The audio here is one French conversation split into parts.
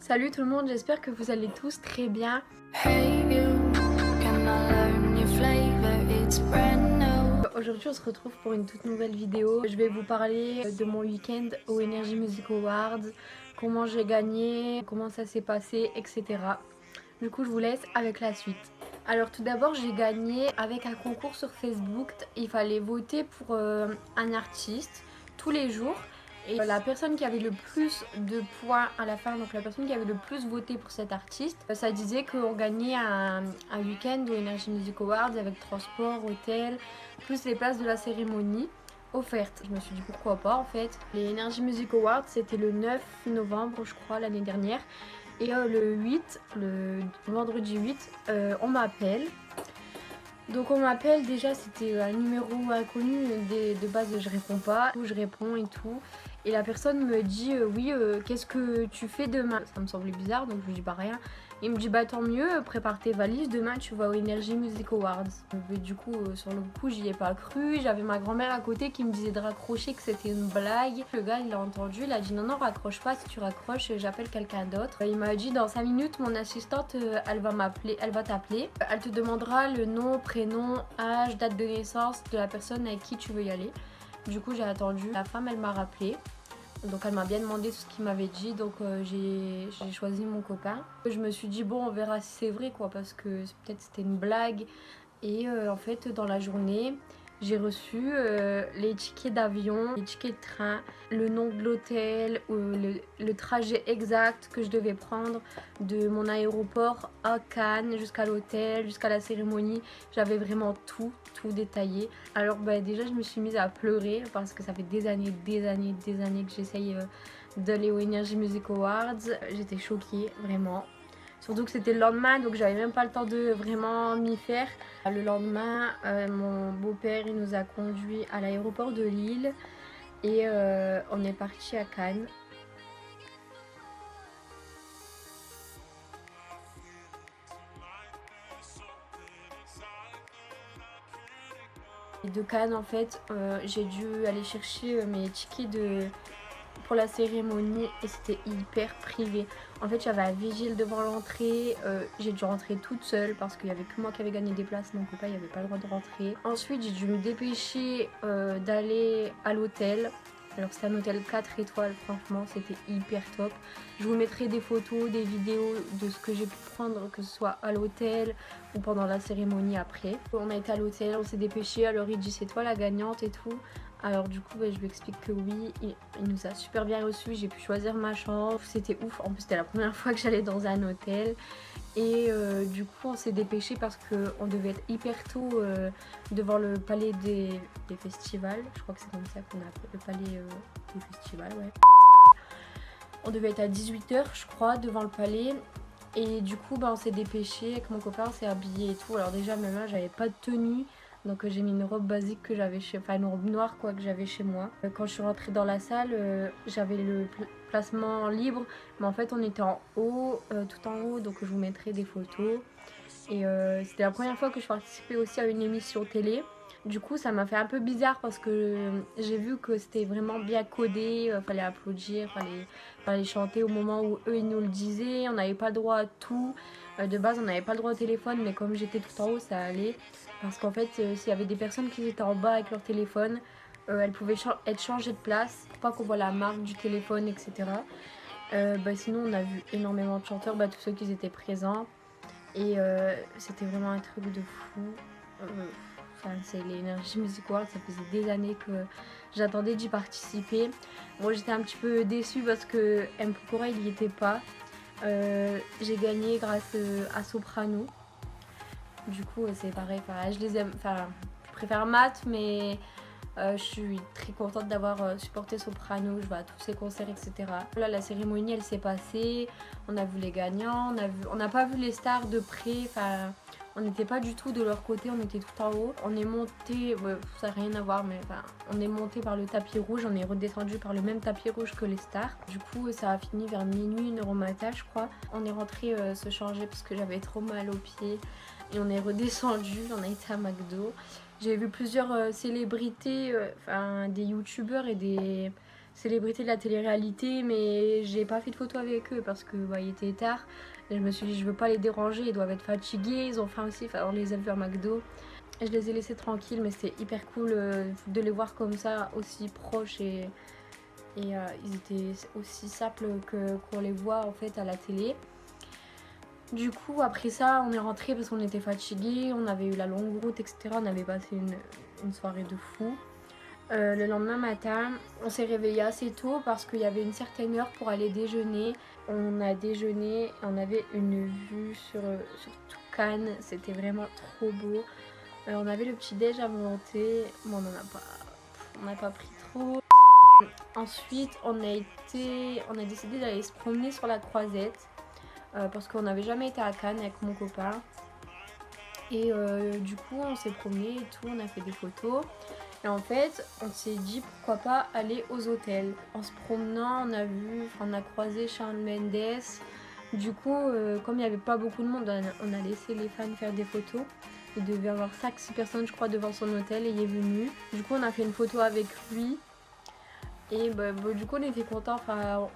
Salut tout le monde, j'espère que vous allez tous très bien. Aujourd'hui on se retrouve pour une toute nouvelle vidéo. Je vais vous parler de mon week-end au Energy Music Awards, comment j'ai gagné, comment ça s'est passé, etc. Du coup je vous laisse avec la suite. Alors tout d'abord j'ai gagné avec un concours sur Facebook. Il fallait voter pour un artiste tous les jours. Et la personne qui avait le plus de points à la fin, donc la personne qui avait le plus voté pour cet artiste, ça disait qu'on gagnait un week-end au Energy Music Awards avec transport, hôtel, plus les places de la cérémonie offertes. Je me suis dit pourquoi pas en fait. Les Energy Music Awards c'était le 9 novembre je crois l'année dernière. Et le vendredi 8, on m'appelle. Donc on m'appelle, déjà c'était un numéro inconnu, de base je réponds pas, je réponds et tout. Et la personne me dit oui, qu'est-ce que tu fais demain? Ça me semblait bizarre donc je lui dis bah rien. Il me dit bah tant mieux, prépare tes valises, demain tu vas au Energy Music Awards. Mais du coup sur le coup j'y ai pas cru, j'avais ma grand-mère à côté qui me disait de raccrocher, que c'était une blague. Le gars il l'a entendu, il a dit non raccroche pas, si tu raccroches j'appelle quelqu'un d'autre. Il m'a dit dans 5 minutes mon assistante elle va t'appeler, elle te demandera le nom, prénom, âge, date de naissance de la personne avec qui tu veux y aller. Du coup j'ai attendu, la femme elle m'a rappelé. Donc elle m'a bien demandé tout ce qu'il m'avait dit, donc j'ai choisi mon copain. Je me suis dit bon on verra si c'est vrai quoi, parce que peut-être c'était une blague. Et en fait dans la journée j'ai reçu les tickets d'avion, les tickets de train, le nom de l'hôtel, le trajet exact que je devais prendre de mon aéroport à Cannes jusqu'à l'hôtel, jusqu'à la cérémonie. J'avais vraiment tout détaillé. Alors déjà je me suis mise à pleurer parce que ça fait des années que j'essaye d'aller au Energy Music Awards. J'étais choquée vraiment. Surtout que c'était le lendemain, donc j'avais même pas le temps de vraiment m'y faire. Le lendemain, mon beau-père il nous a conduits à l'aéroport de Lille et on est parti à Cannes. Et de Cannes en fait, j'ai dû aller chercher mes tickets pour la cérémonie et c'était hyper privé. En fait j'avais un vigile devant l'entrée, j'ai dû rentrer toute seule parce qu'il n'y avait que moi qui avait gagné des places, mon copain il n'avait pas le droit de rentrer. Ensuite j'ai dû me dépêcher d'aller à l'hôtel. Alors c'était un hôtel 4 étoiles, franchement c'était hyper top. Je vous mettrai des photos, des vidéos de ce que j'ai pu prendre, que ce soit à l'hôtel ou pendant la cérémonie après. On a été à l'hôtel, on s'est dépêché, alors il dit c'est toi la gagnante et tout. Alors du coup je lui explique que oui, il nous a super bien reçus, j'ai pu choisir ma chambre, c'était ouf, en plus c'était la première fois que j'allais dans un hôtel. Et du coup on s'est dépêché parce qu'on devait être hyper tôt devant le palais des festivals, je crois que c'est comme ça qu'on appelle le palais des festivals, ouais. On devait être à 18 h je crois devant le palais. Et du coup on s'est dépêché avec mon copain, on s'est habillé et tout. Alors déjà même là j'avais pas de tenue. Donc j'ai mis une robe basique que j'avais une robe noire quoi que j'avais chez moi. Quand je suis rentrée dans la salle, j'avais le placement libre, mais en fait on était en haut, tout en haut, donc je vous mettrai des photos. Et c'était la première fois que je participais aussi à une émission télé. Du coup ça m'a fait un peu bizarre parce que j'ai vu que c'était vraiment bien codé, fallait applaudir, fallait chanter au moment où eux ils nous le disaient, on n'avait pas le droit à tout. De base on n'avait pas le droit au téléphone, mais comme j'étais tout en haut ça allait. Parce qu'en fait s'il y avait des personnes qui étaient en bas avec leur téléphone, elles pouvaient être changées de place pour pas qu'on voit la marque du téléphone, etc. Sinon on a vu énormément de chanteurs, tous ceux qui étaient présents. Et c'était vraiment un truc de fou. C'est les Energy Music Awards, ça faisait des années que j'attendais d'y participer. Moi j'étais un petit peu déçue parce que M. Pokora il n'y était pas. J'ai gagné grâce à Soprano. Du coup c'est pareil, je les aime, je préfère Matt, mais je suis très contente d'avoir supporté Soprano, je vais à tous ses concerts, etc. Là la cérémonie elle s'est passée, on a vu les gagnants, on n'a pas vu les stars de près, on n'était pas du tout de leur côté, on était tout en haut. On est monté, ça n'a rien à voir, mais on est monté par le tapis rouge, on est redescendu par le même tapis rouge que les stars. Du coup ça a fini vers minuit, 1h au matin je crois. On est rentré se changer parce que j'avais trop mal aux pieds. Et on est redescendu, on a été à McDo. J'ai vu plusieurs célébrités, des youtubeurs et des célébrités de la télé-réalité, mais j'ai pas fait de photos avec eux parce que il était tard. Et je me suis dit, je veux pas les déranger, ils doivent être fatigués, ils ont faim aussi. Enfin, on les a vus à McDo. Et je les ai laissés tranquilles, mais c'était hyper cool de les voir comme ça, aussi proches et ils étaient aussi simples qu'on les voit en fait à la télé. Du coup, après ça, on est rentré parce qu'on était fatigués, on avait eu la longue route, etc. On avait passé une soirée de fou. Le lendemain matin, on s'est réveillé assez tôt parce qu'il y avait une certaine heure pour aller déjeuner. On a déjeuné, on avait une vue sur tout Cannes, c'était vraiment trop beau. On avait le petit déj à volonté, bon, on n'a pas pris trop. Ensuite, on a décidé d'aller se promener sur la Croisette parce qu'on n'avait jamais été à Cannes avec mon copain. Et du coup, on s'est promené et tout, on a fait des photos. Et en fait, on s'est dit pourquoi pas aller aux hôtels. En se promenant, on a croisé Shawn Mendes. Du coup, comme il n'y avait pas beaucoup de monde, on a laissé les fans faire des photos. Il devait y avoir 5-6 personnes, je crois, devant son hôtel et il est venu. Du coup, on a fait une photo avec lui. Et du coup, on était contents. Enfin,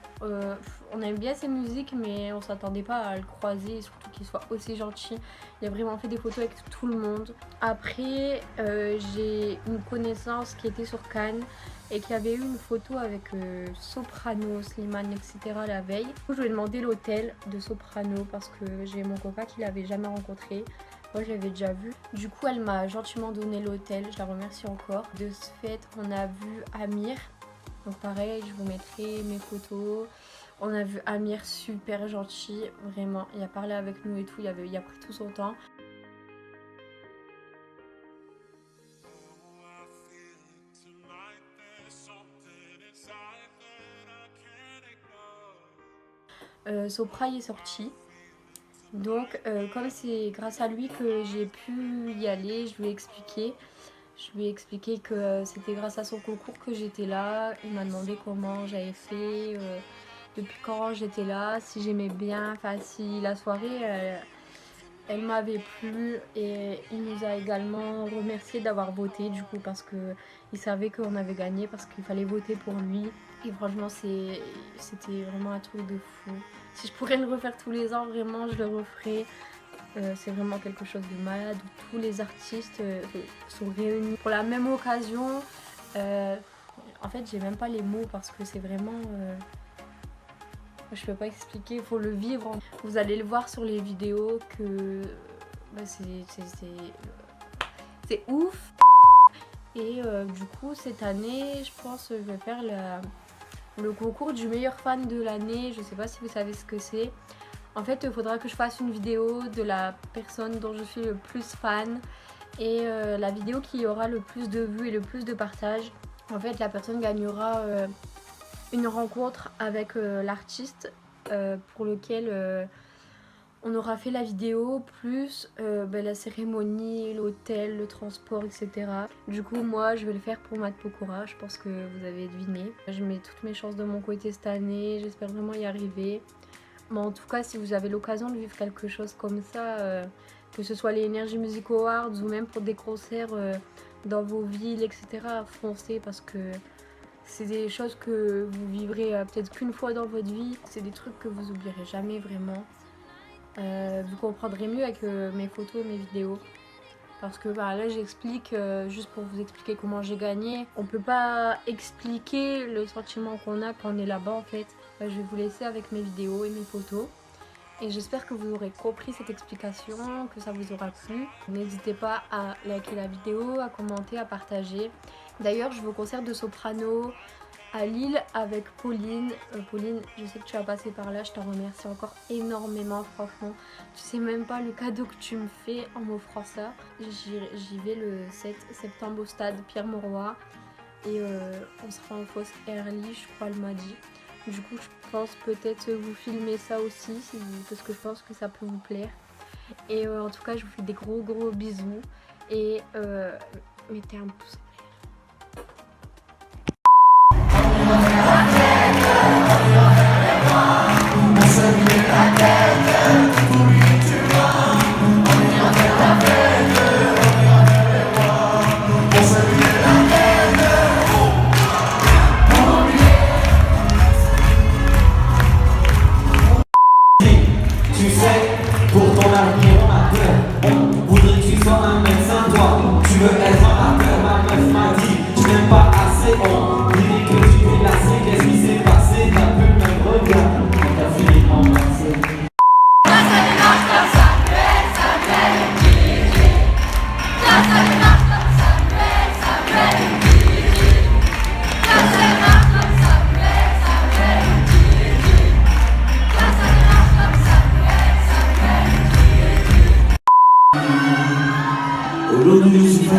on aime bien ses musiques, mais on s'attendait pas à le croiser, et surtout qu'il soit aussi gentil. Il a vraiment fait des photos avec tout le monde. Après, j'ai une connaissance qui était sur Cannes et qui avait eu une photo avec Soprano, Slimane, etc. la veille. Du coup, je lui ai demandé l'hôtel de Soprano parce que j'ai mon copain qui l'avait jamais rencontré. Moi, je l'avais déjà vu. Du coup, elle m'a gentiment donné l'hôtel. Je la remercie encore. De ce fait, on a vu Amir. Donc pareil, je vous mettrai mes photos. On a vu Amir, super gentil, vraiment. Il a parlé avec nous et tout, il a pris tout son temps. Sopra y est sorti. Donc comme c'est grâce à lui que j'ai pu y aller, je lui ai expliqué. Je lui ai expliqué que c'était grâce à son concours que j'étais là. Il m'a demandé comment j'avais fait, depuis quand j'étais là, si j'aimais bien, enfin si la soirée elle m'avait plu. Et il nous a également remercié d'avoir voté du coup parce qu'il savait qu'on avait gagné, parce qu'il fallait voter pour lui. Et franchement c'était vraiment un truc de fou. Si je pourrais le refaire tous les ans, vraiment je le referais. C'est vraiment quelque chose de malade où tous les artistes sont réunis pour la même occasion. En fait, j'ai même pas les mots parce que c'est vraiment. Je peux pas expliquer, il faut le vivre. Vous allez le voir sur les vidéos que c'est ouf. Et du coup, cette année, je pense que je vais faire le concours du meilleur fan de l'année. Je sais pas si vous savez ce que c'est. En fait, il faudra que je fasse une vidéo de la personne dont je suis le plus fan et la vidéo qui aura le plus de vues et le plus de partages. En fait, la personne gagnera une rencontre avec l'artiste pour lequel on aura fait la vidéo, plus la cérémonie, l'hôtel, le transport, etc. Du coup, moi, je vais le faire pour Matt Pokora, je pense que vous avez deviné. Je mets toutes mes chances de mon côté cette année, j'espère vraiment y arriver. Mais en tout cas, si vous avez l'occasion de vivre quelque chose comme ça, que ce soit les Energy Music Awards ou même pour des concerts dans vos villes, etc., foncez parce que c'est des choses que vous vivrez peut-être qu'une fois dans votre vie. C'est des trucs que vous oublierez jamais vraiment. Vous comprendrez mieux avec mes photos, mes vidéos. Parce que là j'explique, juste pour vous expliquer comment j'ai gagné. On peut pas expliquer le sentiment qu'on a quand on est là-bas en fait. Je vais vous laisser avec mes vidéos et mes photos. Et j'espère que vous aurez compris cette explication, que ça vous aura plu. N'hésitez pas à liker la vidéo, à commenter, à partager. D'ailleurs, je vous concerne de Soprano à Lille avec Pauline. Pauline, je sais que tu vas passer par là, je t'en remercie encore énormément, franchement. Tu sais même pas le cadeau que tu me fais en m'offrant ça. J'y vais le 7 septembre au stade Pierre-Mauroy. Et on sera en fausse early, je crois, le mardi. Du coup, je pense peut-être vous filmer ça aussi, parce que je pense que ça peut vous plaire. Et en tout cas, je vous fais des gros bisous. Et mettez un pouce en l'air.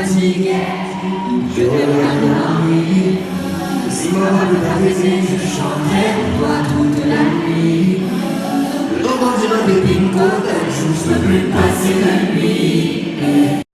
fatigué, je regarde la nuit. Si moi de ta baiser, je chanterai pour toi toute la nuit. Le nom dira des ping-pong, je ne peux plus passer la nuit.